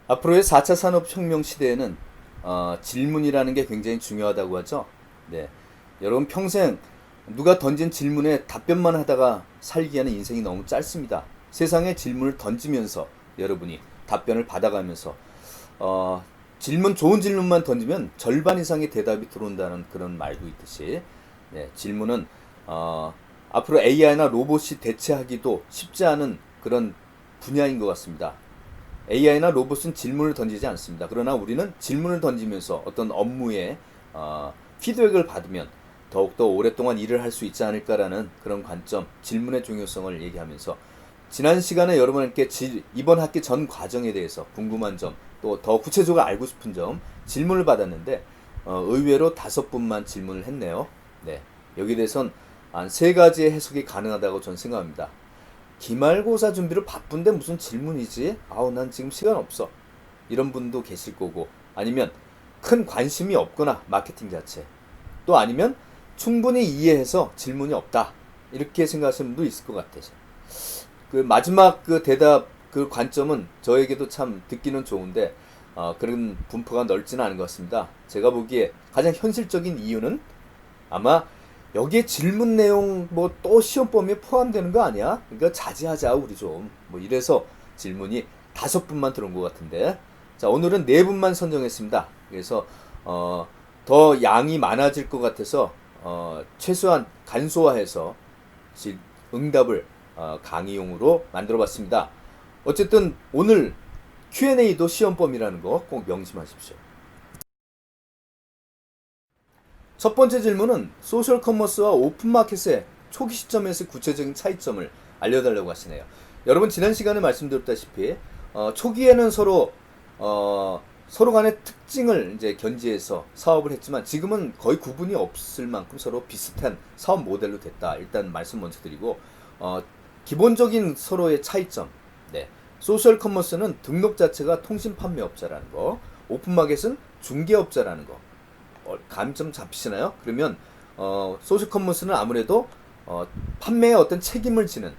앞으로의 4차 산업혁명 시대에는 질문이라는 게 굉장히 중요하다고 하죠. 네. 여러분 평생 누가 던진 질문에 답변만 하다가 살기에는 인생이 너무 짧습니다. 세상에 질문을 던지면서 여러분이 답변을 받아가면서 어, 좋은 질문만 던지면 절반 이상의 대답이 들어온다는 그런 말도 있듯이 네, 질문은 앞으로 AI나 로봇이 대체하기도 쉽지 않은 그런 분야인 것 같습니다. AI나 로봇은 질문을 던지지 않습니다. 그러나 우리는 질문을 던지면서 어떤 업무에 피드백을 받으면 더욱더 오랫동안 일을 할 수 있지 않을까라는 그런 관점, 질문의 중요성을 얘기하면서 지난 시간에 여러분께 이번 학기 전 과정에 대해서 궁금한 점, 또 더 구체적으로 알고 싶은 점 질문을 받았는데 의외로 5분만 질문을 했네요. 네, 여기에 대해선 한 3가지의 해석이 가능하다고 저는 생각합니다. 기말고사 준비로 바쁜데 무슨 질문이지? 아우 난 지금 시간 없어. 이런 분도 계실 거고 아니면 큰 관심이 없거나 마케팅 자체 또 아니면 충분히 이해해서 질문이 없다 이렇게 생각하시는 분도 있을 것 같아서 그 마지막 그 대답 그 관점은 저에게도 참 듣기는 좋은데 그런 분포가 넓지는 않은 것 같습니다. 제가 보기에 가장 현실적인 이유는 아마 여기에 질문 내용 뭐 또 시험 범위에 포함되는 거 아니야? 그러니까 자제하자 우리 좀 뭐 이래서 질문이 5분만 들어온 것 같은데 자 오늘은 4분만 선정했습니다. 그래서 더 양이 많아질 것 같아서 최소한 간소화해서 응답을 강의용으로 만들어봤습니다. 어쨌든 오늘 Q&A도 시험 범위라는 거 꼭 명심하십시오. 첫 번째 질문은 소셜 커머스와 오픈마켓의 초기 시점에서 구체적인 차이점을 알려달라고 하시네요. 여러분 지난 시간에 말씀드렸다시피 초기에는 서로 간의 특징을 이제 견지해서 사업을 했지만 지금은 거의 구분이 없을 만큼 서로 비슷한 사업 모델로 됐다. 일단 말씀 먼저 드리고 기본적인 서로의 차이점. 네. 소셜 커머스는 등록 자체가 통신 판매업자라는 거, 오픈마켓은 중개업자라는 거. 감이 좀 잡히시나요? 그러면 소셜 커머스는 아무래도 판매에 어떤 책임을 지는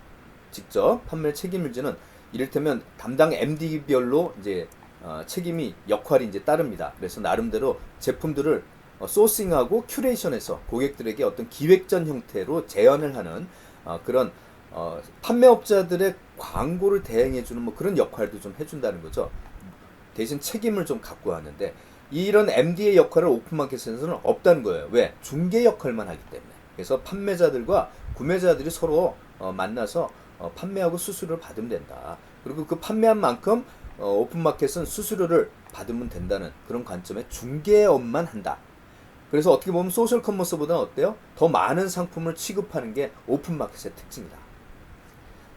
직접 판매 책임을 지는 이를테면 담당 MD별로 이제 책임이 역할이 이제 따릅니다. 그래서 나름대로 제품들을 소싱하고 큐레이션해서 고객들에게 어떤 기획전 형태로 제안을 하는 그런 판매업자들의 광고를 대행해주는 뭐 그런 역할도 좀 해준다는 거죠. 대신 책임을 좀 갖고 하는데 이런 MD의 역할을 오픈마켓에서는 없다는 거예요. 왜? 중개 역할만 하기 때문에. 그래서 판매자들과 구매자들이 서로 만나서 판매하고 수수료를 받으면 된다. 그리고 그 판매한 만큼 오픈마켓은 수수료를 받으면 된다는 그런 관점에 중개업만 한다. 그래서 어떻게 보면 소셜 커머스보다는 어때요? 더 많은 상품을 취급하는 게 오픈마켓의 특징이다.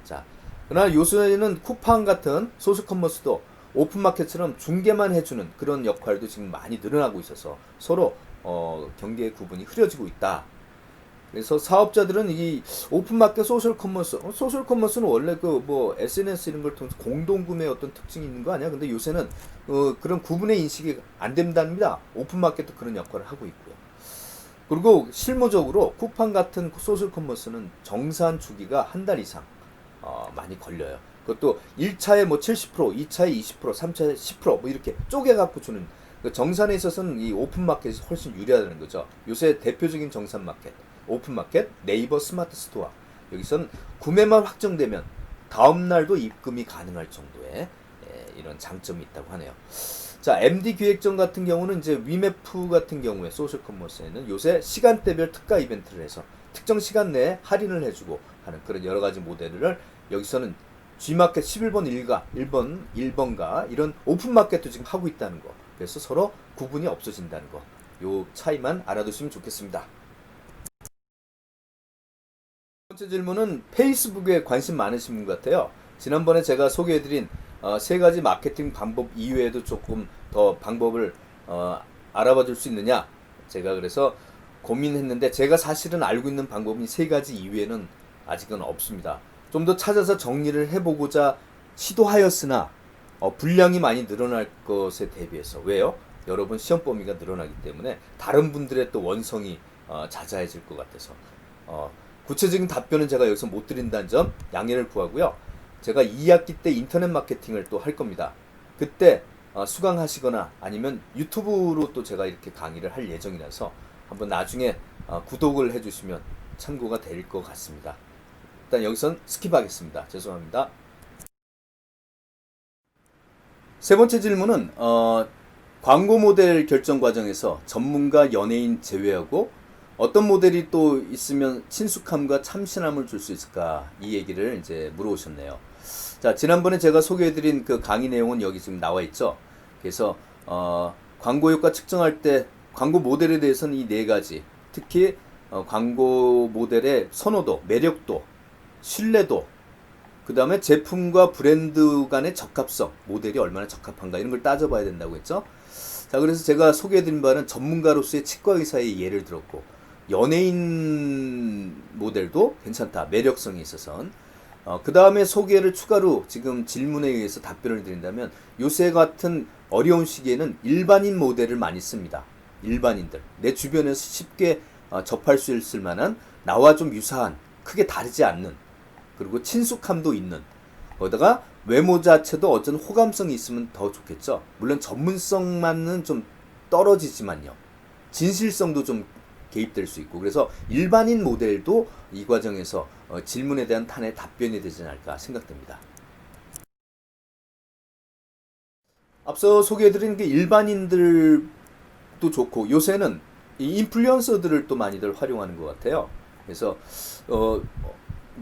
자, 그러나 요새는 쿠팡 같은 소셜 커머스도 오픈마켓처럼 중개만 해주는 그런 역할도 지금 많이 늘어나고 있어서 서로 경계의 구분이 흐려지고 있다. 그래서 사업자들은 이 오픈마켓 소셜 커머스는 원래 그 뭐 SNS 이런 걸 통해서 공동구매 어떤 특징이 있는 거 아니야? 근데 요새는 그런 구분의 인식이 안 된답니다. 오픈마켓도 그런 역할을 하고 있고요. 그리고 실무적으로 쿠팡 같은 소셜 커머스는 정산 주기가 한 달 이상 많이 걸려요. 그것도 1차에 뭐 70%, 2차에 20%, 3차에 10%뭐 이렇게 쪼개갖고 주는 그 정산에 있어서는 이 오픈마켓이 훨씬 유리하다는 거죠. 요새 대표적인 정산마켓, 오픈마켓, 네이버 스마트 스토어. 여기선 구매만 확정되면 다음날도 입금이 가능할 정도의 이런 장점이 있다고 하네요. 자, MD 기획전 같은 경우는 이제 위메프 같은 경우에 소셜 커머스에는 요새 시간대별 특가 이벤트를 해서 특정 시간 내에 할인을 해주고 하는 그런 여러 가지 모델을 여기서는 G마켓 11번 1번가 이런 오픈마켓도 지금 하고 있다는 거. 그래서 서로 구분이 없어진다는 거. 요 차이만 알아두시면 좋겠습니다. 첫 번째 질문은 페이스북에 관심 많으신 분 같아요. 지난번에 제가 소개해드린 3가지 마케팅 방법 이외에도 조금 더 방법을 알아봐 줄 수 있느냐. 제가 그래서 고민했는데 제가 사실은 알고 있는 방법이 3가지 이외에는 아직은 없습니다. 좀 더 찾아서 정리를 해보고자 시도하였으나 분량이 많이 늘어날 것에 대비해서 왜요? 여러분 시험 범위가 늘어나기 때문에 다른 분들의 또 원성이 잦아질 것 같아서 구체적인 답변은 제가 여기서 못 드린다는 점 양해를 구하고요. 제가 2학기 때 인터넷 마케팅을 또 할 겁니다. 그때 수강하시거나 아니면 유튜브로 또 제가 이렇게 강의를 할 예정이라서 한번 나중에 구독을 해주시면 참고가 될 것 같습니다. 일단 여기선 스킵하겠습니다. 죄송합니다. 세 번째 질문은 광고 모델 결정 과정에서 전문가 연예인 제외하고 어떤 모델이 또 있으면 친숙함과 참신함을 줄 수 있을까, 이 얘기를 이제 물어오셨네요. 자, 지난번에 제가 소개해드린 그 강의 내용은 여기 지금 나와 있죠. 그래서 광고 효과 측정할 때 광고 모델에 대해서는 이 네 가지, 특히 광고 모델의 선호도, 매력도, 신뢰도, 그 다음에 제품과 브랜드 간의 적합성, 모델이 얼마나 적합한가, 이런 걸 따져봐야 된다고 했죠. 자, 그래서 제가 소개해드린 바는 전문가로서의 치과 의사의 예를 들었고, 연예인 모델도 괜찮다, 매력성이 있어선. 그 다음에 소개를 추가로 지금 질문에 의해서 답변을 드린다면, 요새 같은 어려운 시기에는 일반인 모델을 많이 씁니다. 일반인들, 내 주변에서 쉽게 접할 수 있을 만한, 나와 좀 유사한, 크게 다르지 않는, 그리고 친숙함도 있는, 거기다가 외모 자체도 어떤 호감성이 있으면 더 좋겠죠. 물론 전문성만은 좀 떨어지지만요, 진실성도 좀 개입될 수 있고, 그래서 일반인 모델도 이 과정에서 질문에 대한 탄의 답변이 되지 않을까 생각됩니다. 앞서 소개해드린 게 일반인들도 좋고, 요새는 이 인플루언서들을 또 많이들 활용하는 것 같아요. 그래서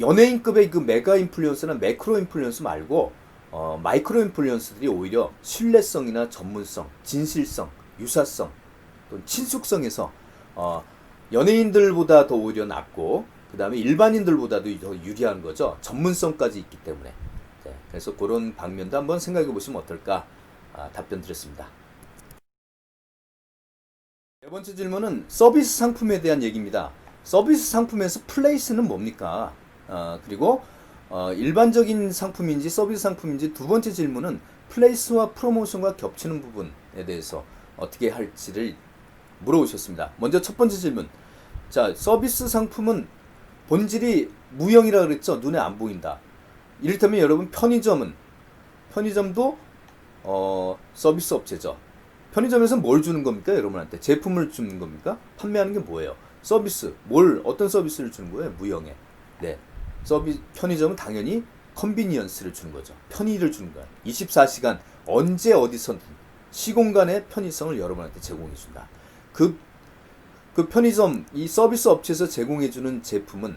연예인급의 그 메가 인플루언서나 매크로 인플루언서 말고 마이크로 인플루언서들이 오히려 신뢰성이나 전문성, 진실성, 유사성, 또 친숙성에서 연예인들보다 더 오히려 낫고, 그 다음에 일반인들보다도 더 유리한 거죠. 전문성까지 있기 때문에. 네, 그래서 그런 방면도 한번 생각해 보시면 어떨까, 답변 드렸습니다. 네 번째 질문은 서비스 상품에 대한 얘기입니다. 서비스 상품에서 플레이스는 뭡니까? 그리고 일반적인 상품인지 서비스 상품인지, 두 번째 질문은 플레이스와 프로모션과 겹치는 부분에 대해서 어떻게 할지를 물어보셨습니다. 먼저 첫 번째 질문. 자, 서비스 상품은 본질이 무형이라 그랬죠. 눈에 안 보인다. 이를테면 여러분, 편의점도 서비스 업체죠. 편의점에서 뭘 주는 겁니까? 여러분한테 제품을 주는 겁니까? 판매하는 게 뭐예요? 서비스. 어떤 서비스를 주는 거예요? 무형에. 네. 편의점은 당연히 컨비니언스를 주는 거죠. 편의를 주는 거야. 24시간 언제 어디서든 시공간의 편의성을 여러분한테 제공해 준다. 그 편의점, 이 서비스 업체에서 제공해 주는 제품은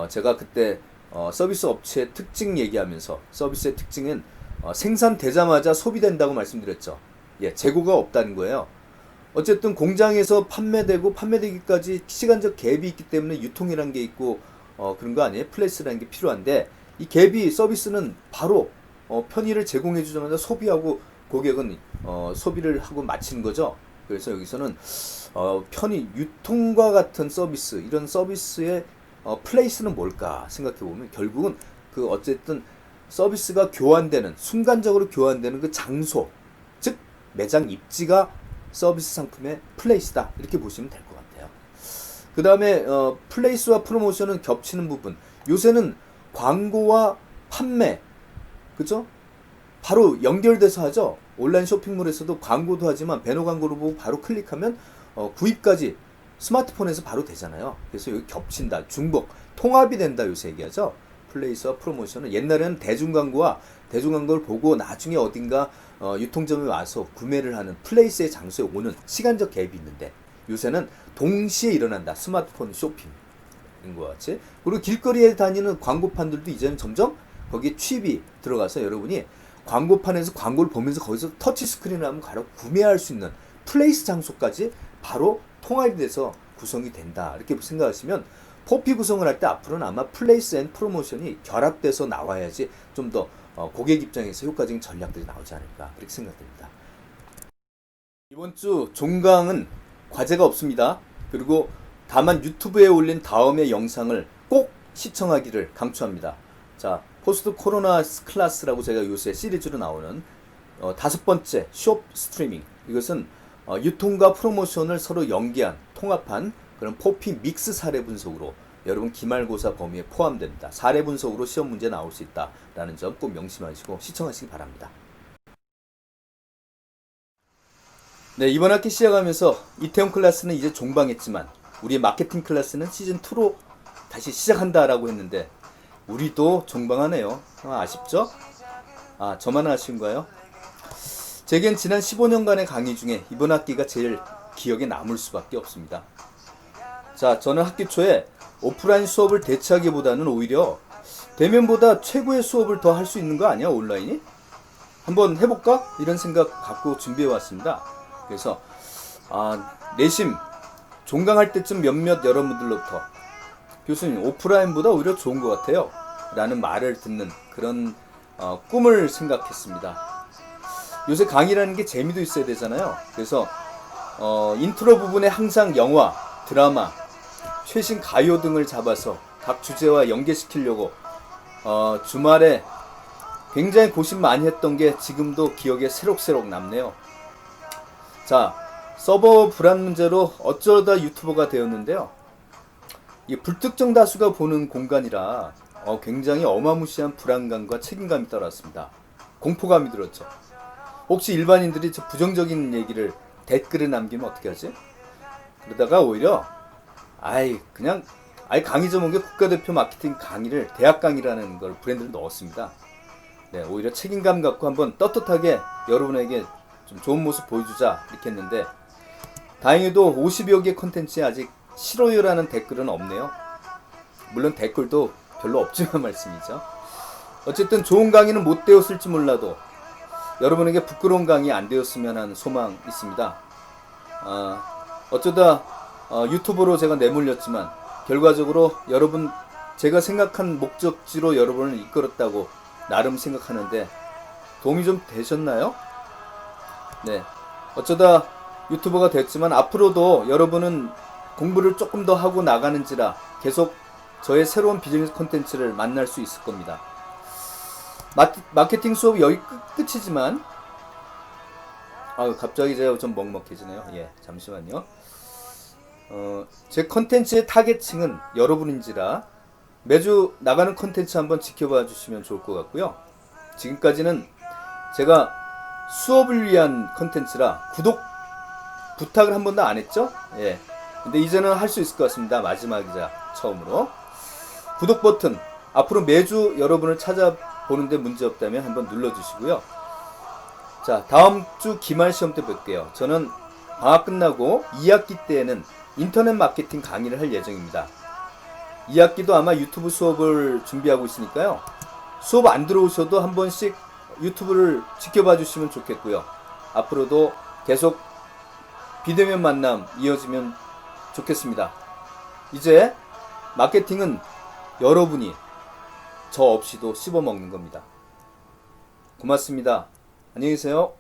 제가 그때 서비스 업체의 특징 얘기하면서, 서비스의 특징은 생산되자마자 소비된다고 말씀드렸죠. 예, 재고가 없다는 거예요. 어쨌든 공장에서 판매되기까지 시간적 갭이 있기 때문에 유통이라는 게 있고 그런 거 아니에요? 플레이스라는 게 필요한데, 이 갭이, 서비스는 바로 편의를 제공해 주자마자 소비하고 고객은 소비를 하고 마치는 거죠. 그래서 여기서는 유통과 같은 서비스, 이런 서비스의 플레이스는 뭘까 생각해 보면, 결국은 그 어쨌든 서비스가 순간적으로 교환되는 그 장소, 즉 매장 입지가 서비스 상품의 플레이스다, 이렇게 보시면 될 것 같아요. 그 다음에 플레이스와 프로모션은 겹치는 부분. 요새는 광고와 판매, 그죠? 바로 연결돼서 하죠. 온라인 쇼핑몰에서도 광고도 하지만 배너 광고로 보고 바로 클릭하면 구입까지 스마트폰에서 바로 되잖아요. 그래서 여기 겹친다, 중복, 통합이 된다, 요새 얘기하죠. 플레이스와 프로모션은 옛날에는 대중광고를 보고 나중에 어딘가 유통점에 와서 구매를 하는, 플레이스의 장소에 오는 시간적 갭이 있는데, 요새는 동시에 일어난다. 스마트폰 쇼핑인 것 같이. 그리고 길거리에 다니는 광고판들도 이제는 점점 거기에 칩이 들어가서 여러분이 광고판에서 광고를 보면서 거기서 터치스크린을 하면 바로 구매할 수 있는 플레이스 장소까지 바로 통합이 돼서 구성이 된다, 이렇게 생각하시면, 포피 구성을 할 때 앞으로는 아마 플레이스 앤 프로모션이 결합돼서 나와야지 좀 더 고객 입장에서 효과적인 전략들이 나오지 않을까, 그렇게 생각됩니다. 이번 주 종강은 과제가 없습니다. 그리고 다만 유튜브에 올린 다음의 영상을 꼭 시청하기를 강추합니다. 자, 포스트 코로나 클래스라고 제가 요새 시리즈로 나오는 5번째 숍 스트리밍. 이것은 유통과 프로모션을 서로 연계한, 통합한 그런 포피 믹스 사례 분석으로 여러분 기말고사 범위에 포함됩니다. 사례 분석으로 시험 문제 나올 수 있다라는 점 꼭 명심하시고 시청하시기 바랍니다. 네, 이번 학기 시작하면서 이태원 클래스는 이제 종방했지만 우리의 마케팅 클래스는 시즌2로 다시 시작한다라고 했는데 우리도 종방하네요. 아쉽죠? 아, 저만 아쉬운가요? 제겐 지난 15년간의 강의 중에 이번 학기가 제일 기억에 남을 수밖에 없습니다. 자, 저는 학기 초에 오프라인 수업을 대체하기보다는 오히려 대면보다 최고의 수업을 더 할 수 있는 거 아니야, 온라인이? 한번 해볼까? 이런 생각 갖고 준비해 왔습니다. 그래서 내심 종강할 때쯤 몇몇 여러분들로부터 교수님 오프라인보다 오히려 좋은 것 같아요 라는 말을 듣는 그런 꿈을 생각했습니다. 요새 강의라는 게 재미도 있어야 되잖아요. 그래서 인트로 부분에 항상 영화, 드라마, 최신 가요 등을 잡아서 각 주제와 연계시키려고 주말에 굉장히 고심 많이 했던 게 지금도 기억에 새록새록 남네요. 자, 서버 불안 문제로 어쩌다 유튜버가 되었는데요. 이 불특정 다수가 보는 공간이라 굉장히 어마무시한 불안감과 책임감이 따랐습니다. 공포감이 들었죠. 혹시 일반인들이 부정적인 얘기를 댓글에 남기면 어떻게 하지? 그러다가 오히려 그냥 강의 제목에 국가대표 마케팅 강의를 대학 강의라는 걸 브랜드를 넣었습니다. 네, 오히려 책임감 갖고 한번 떳떳하게 여러분에게 좀 좋은 모습 보여주자 이렇게 했는데 다행히도 50여 개 컨텐츠에 아직 싫어요라는 댓글은 없네요. 물론 댓글도 별로 없지만 말씀이죠. 어쨌든 좋은 강의는 못 되었을지 몰라도 여러분에게 부끄러운 강의 안 되었으면 하는 소망 있습니다. 어쩌다 유튜브로 제가 내몰렸지만 결과적으로 여러분 제가 생각한 목적지로 여러분을 이끌었다고 나름 생각하는데 도움이 좀 되셨나요? 네, 어쩌다 유튜버가 됐지만 앞으로도 여러분은 공부를 조금 더 하고 나가는지라 계속 저의 새로운 비즈니스 콘텐츠를 만날 수 있을 겁니다. 마케팅 수업이 여기 끝이지만 갑자기 제가 좀 먹먹해지네요. 예, 잠시만요. 제 컨텐츠의 타겟층은 여러분인지라 매주 나가는 컨텐츠 한번 지켜봐 주시면 좋을 것 같고요. 지금까지는 제가 수업을 위한 컨텐츠라 구독 부탁을 한 번도 안 했죠? 예. 근데 이제는 할 수 있을 것 같습니다. 마지막이자 처음으로. 구독 버튼 앞으로 매주 여러분을 찾아보는데 문제 없다면 한번 눌러주시고요. 자, 다음 주 기말 시험 때 뵐게요. 저는 방학 끝나고 2학기 때에는 인터넷 마케팅 강의를 할 예정입니다. 2학기도 아마 유튜브 수업을 준비하고 있으니까요. 수업 안 들어오셔도 한 번씩 유튜브를 지켜봐 주시면 좋겠고요. 앞으로도 계속 비대면 만남 이어지면 좋겠습니다. 이제 마케팅은 여러분이 저 없이도 씹어먹는 겁니다. 고맙습니다. 안녕히 계세요.